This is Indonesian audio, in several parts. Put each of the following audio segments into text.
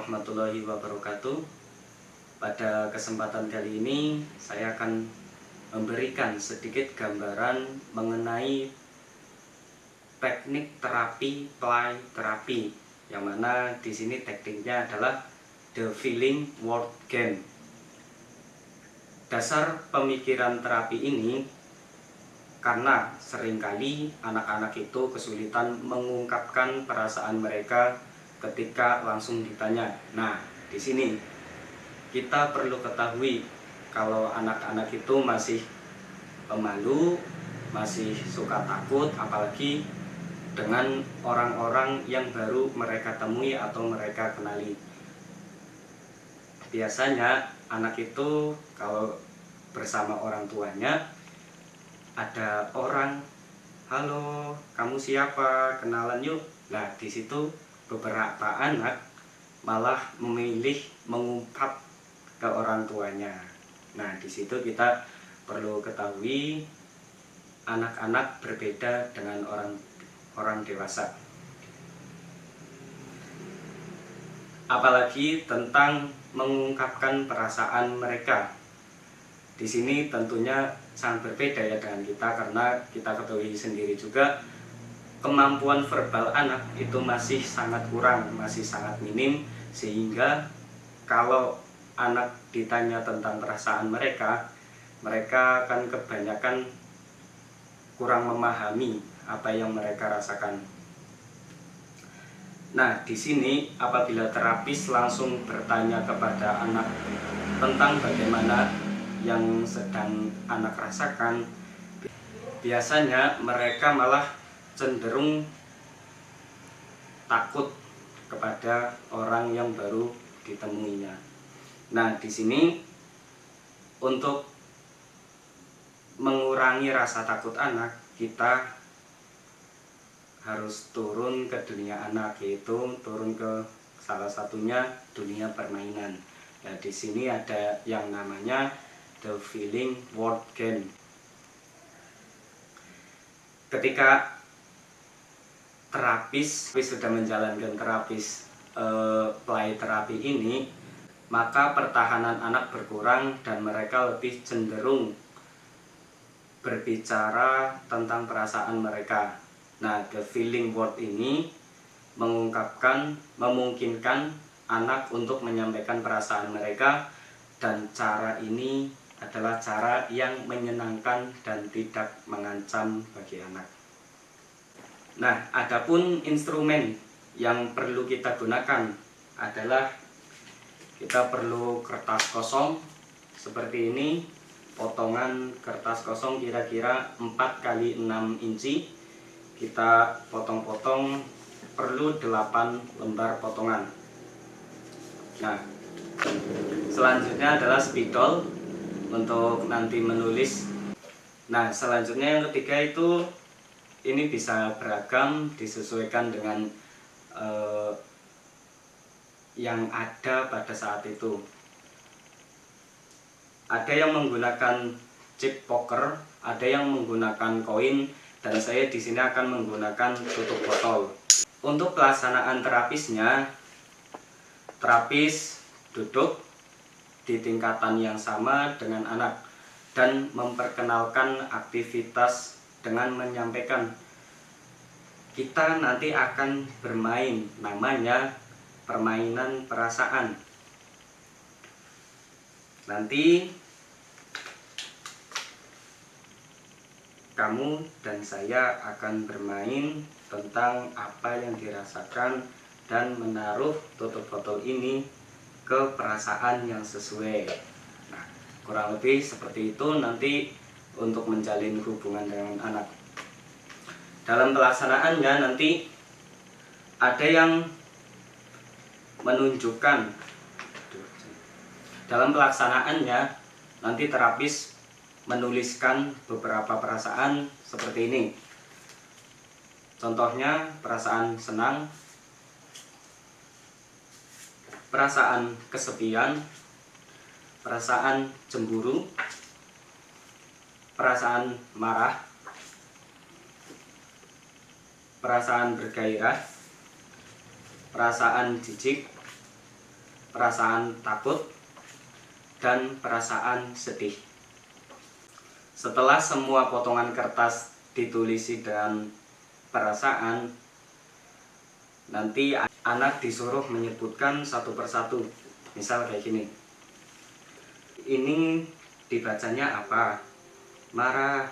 warahmatullahi wabarakatuh. Pada kesempatan kali ini saya akan memberikan sedikit gambaran mengenai teknik terapi play terapi, yang mana di sini tekniknya adalah the feeling word game. Dasar pemikiran terapi ini karena seringkali anak-anak itu kesulitan mengungkapkan perasaan mereka ketika langsung ditanya. Nah, di sini kita perlu ketahui kalau anak-anak itu masih pemalu, masih suka takut, apalagi dengan orang-orang yang baru mereka temui atau mereka kenali. Biasanya anak itu kalau bersama orang tuanya ada orang, "Halo, kamu siapa? Kenalan yuk." Nah, di situ beberapa anak malah memilih mengungkap ke orang tuanya. Nah, di situ kita perlu ketahui anak-anak berbeda dengan orang dewasa. Apalagi tentang mengungkapkan perasaan mereka. Di sini tentunya sangat berbeda ya dengan kita, karena kita ketahui sendiri juga kemampuan verbal anak itu masih sangat kurang, masih sangat minim, sehingga kalau anak ditanya tentang perasaan mereka akan kebanyakan kurang memahami apa yang mereka rasakan. Nah, di sini apabila terapis langsung bertanya kepada anak tentang bagaimana yang sedang anak rasakan, biasanya mereka malah cenderung takut kepada orang yang baru ditemuinya. Nah, di sini untuk mengurangi rasa takut anak, kita harus turun ke dunia anak, yaitu turun ke salah satunya dunia permainan. Nah, di sini ada yang namanya the feeling word game. Ketika terapis sudah menjalankan play terapi ini, maka pertahanan anak berkurang dan mereka lebih cenderung berbicara tentang perasaan mereka. Nah, the feeling word ini memungkinkan anak untuk menyampaikan perasaan mereka, dan cara ini adalah cara yang menyenangkan dan tidak mengancam bagi anak. Nah, adapun instrumen yang perlu kita gunakan adalah kita perlu kertas kosong seperti ini. Potongan kertas kosong kira-kira 4 x 6 inci. Kita potong-potong, perlu 8 lembar potongan. Nah, selanjutnya adalah spidol untuk nanti menulis. Nah, selanjutnya yang ketiga itu ini bisa beragam, disesuaikan dengan yang ada pada saat itu. Ada yang menggunakan chip poker, ada yang menggunakan koin, dan saya di sini akan menggunakan tutup botol. Untuk pelaksanaan terapisnya, terapis duduk di tingkatan yang sama dengan anak dan memperkenalkan aktivitas dengan menyampaikan, kita nanti akan bermain, namanya permainan perasaan. Nanti kamu dan saya akan bermain tentang apa yang dirasakan dan menaruh tutup botol ini ke perasaan yang sesuai. Nah, kurang lebih seperti itu nanti untuk menjalin hubungan dengan anak. Dalam pelaksanaannya nanti ada yang menunjukkan, dalam pelaksanaannya nanti terapis menuliskan beberapa perasaan seperti ini. Contohnya perasaan senang, perasaan kesepian, perasaan cemburu, perasaan marah, perasaan bergairah, perasaan jijik, perasaan takut, dan perasaan sedih. Setelah semua potongan kertas ditulisi dengan perasaan, nanti anak disuruh menyebutkan satu persatu. Misal kayak gini, ini dibacanya apa? Marah.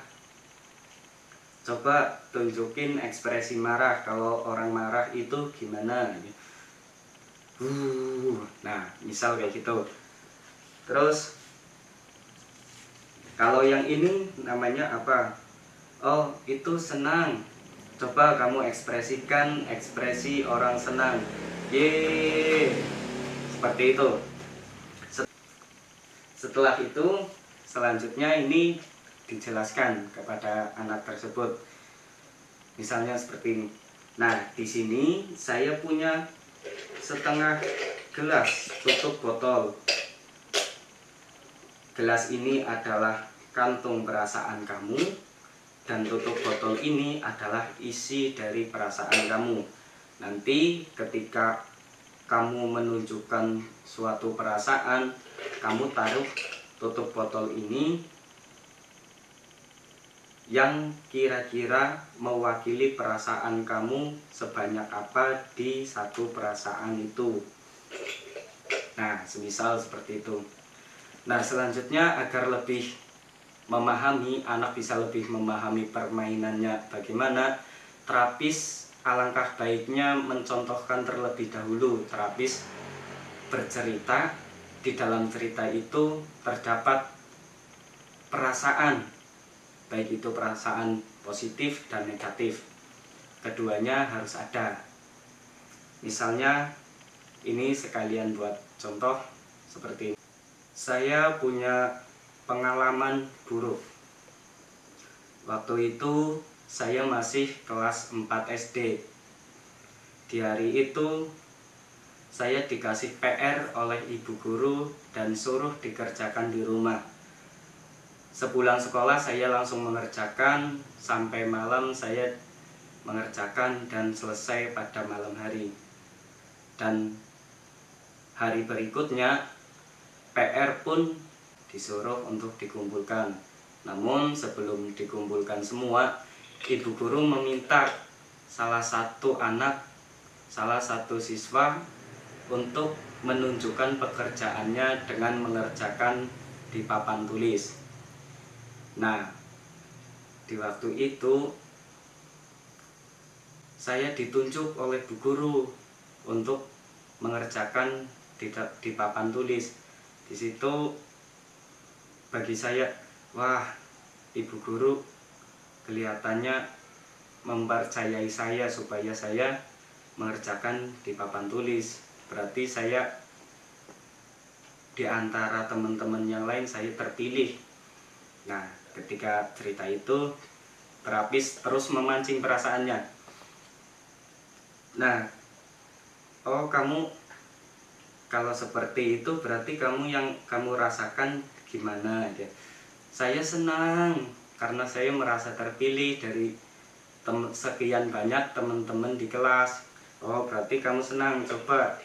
Coba tunjukin ekspresi marah. Kalau orang marah itu gimana? Nah, misal kayak gitu. Terus kalau yang ini namanya apa? Oh, itu senang. Coba kamu ekspresikan ekspresi orang senang. Yeay. Seperti itu. Setelah itu, selanjutnya ini dijelaskan kepada anak tersebut. Misalnya seperti ini. Nah, di sini saya punya setengah gelas tutup botol. Gelas ini adalah kantung perasaan kamu, dan tutup botol ini adalah isi dari perasaan kamu. Nanti ketika kamu menunjukkan suatu perasaan, kamu taruh tutup botol ini yang kira-kira mewakili perasaan kamu sebanyak apa di satu perasaan itu. Nah, semisal seperti itu. Nah, selanjutnya agar lebih memahami, anak bisa lebih memahami permainannya bagaimana, terapis alangkah baiknya mencontohkan terlebih dahulu. Terapis bercerita, di dalam cerita itu terdapat perasaan, baik itu perasaan positif dan negatif. Keduanya harus ada. Misalnya ini sekalian buat contoh seperti ini. Saya punya pengalaman buruk. Waktu itu saya masih kelas 4 SD. Di hari itu saya dikasih PR oleh ibu guru dan suruh dikerjakan di rumah. Sepulang sekolah saya langsung mengerjakan, sampai malam saya mengerjakan dan selesai pada malam hari. Dan hari berikutnya PR pun disuruh untuk dikumpulkan. Namun sebelum dikumpulkan semua, ibu guru meminta salah satu siswa untuk menunjukkan pekerjaannya dengan mengerjakan di papan tulis. Nah, di waktu itu saya ditunjuk oleh bu guru untuk mengerjakan di papan tulis. Di situ bagi saya, wah, ibu guru kelihatannya mempercayai saya supaya saya mengerjakan di papan tulis. Berarti saya di antara teman-teman yang lain saya terpilih. Nah, ketika cerita itu, terapis terus memancing perasaannya. Nah, oh kamu kalau seperti itu berarti yang kamu rasakan gimana ya? Saya senang karena saya merasa terpilih dari sekian banyak teman-teman di kelas. Oh, berarti kamu senang. Coba,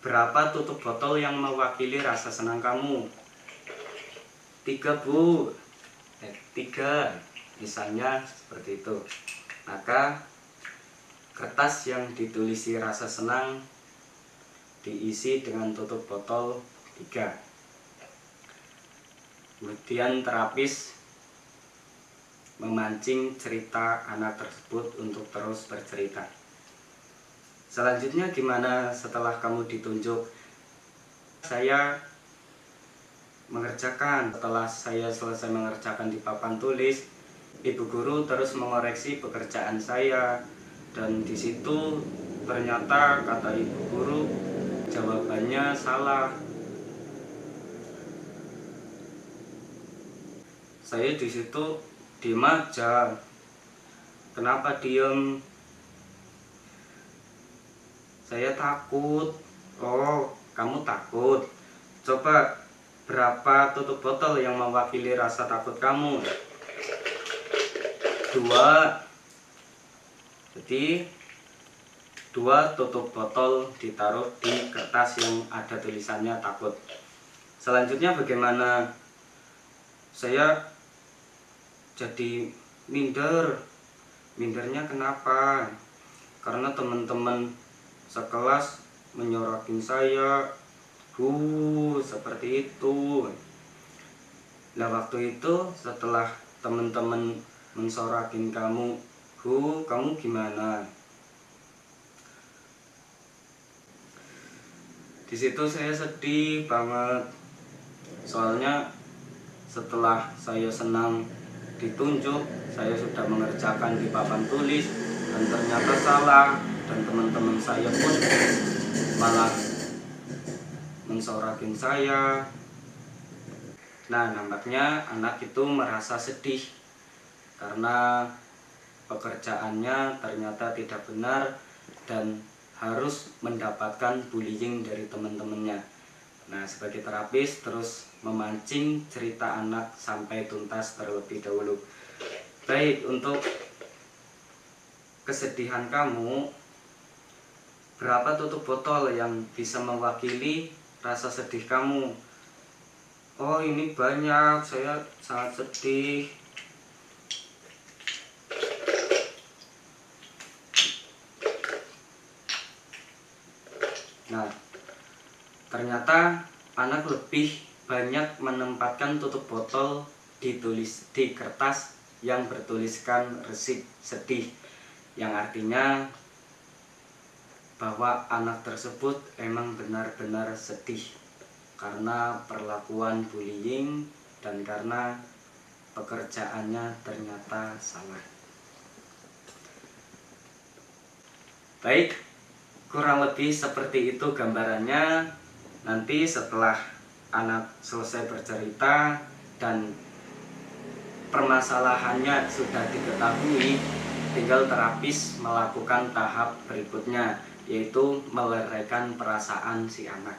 berapa tutup botol yang mewakili rasa senang kamu? 3, Bu. 3. Misalnya seperti itu. Maka kertas yang ditulisi rasa senang diisi dengan tutup botol 3. Kemudian terapis memancing cerita anak tersebut untuk terus bercerita. Selanjutnya gimana setelah kamu ditunjuk? Saya mengerjakan. Setelah saya selesai mengerjakan di papan tulis, ibu guru terus mengoreksi pekerjaan saya, dan di situ ternyata kata ibu guru jawabannya salah. Saya di situ diem aja. Kenapa diem? Saya takut. Oh, kamu takut. Coba, berapa tutup botol yang mewakili rasa takut kamu? 2. Jadi 2 tutup botol ditaruh di kertas yang ada tulisannya takut. Selanjutnya bagaimana? Saya jadi mindernya kenapa? Karena teman-teman sekelas menyorakin saya, seperti itu. Nah waktu itu setelah teman-teman mensorakin kamu, kamu gimana? Di situ saya sedih banget. Soalnya setelah saya senang ditunjuk, saya sudah mengerjakan di papan tulis dan ternyata salah, dan teman-teman saya pun malah mensorakin saya. Nah, nampaknya anak itu merasa sedih karena pekerjaannya ternyata tidak benar dan harus mendapatkan bullying dari teman-temannya. Nah, sebagai terapis terus memancing cerita anak sampai tuntas terlebih dahulu. Baik, untuk kesedihan kamu, berapa tutup botol yang bisa mewakili rasa sedih kamu? Oh, ini banyak, saya sangat sedih. Nah, ternyata anak lebih banyak menempatkan tutup botol ditulis di kertas yang bertuliskan resik sedih, yang artinya bahwa anak tersebut emang benar-benar sedih karena perlakuan bullying dan karena pekerjaannya ternyata salah. Baik, kurang lebih seperti itu gambarannya. Nanti setelah anak selesai bercerita dan permasalahannya sudah diketahui, tinggal terapis melakukan tahap berikutnya, yaitu meluraikan perasaan si anak.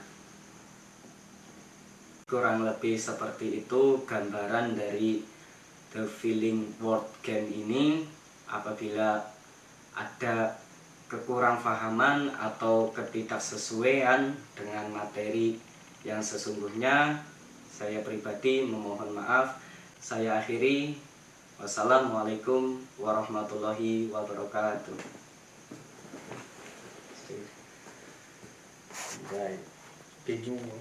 Kurang lebih seperti itu gambaran dari The Feeling Word Game ini. Apabila ada kekurangpahaman atau ketidaksesuaian dengan materi yang sesungguhnya, saya pribadi memohon maaf. Saya akhiri. Wassalamualaikum warahmatullahi wabarakatuh. Bingung.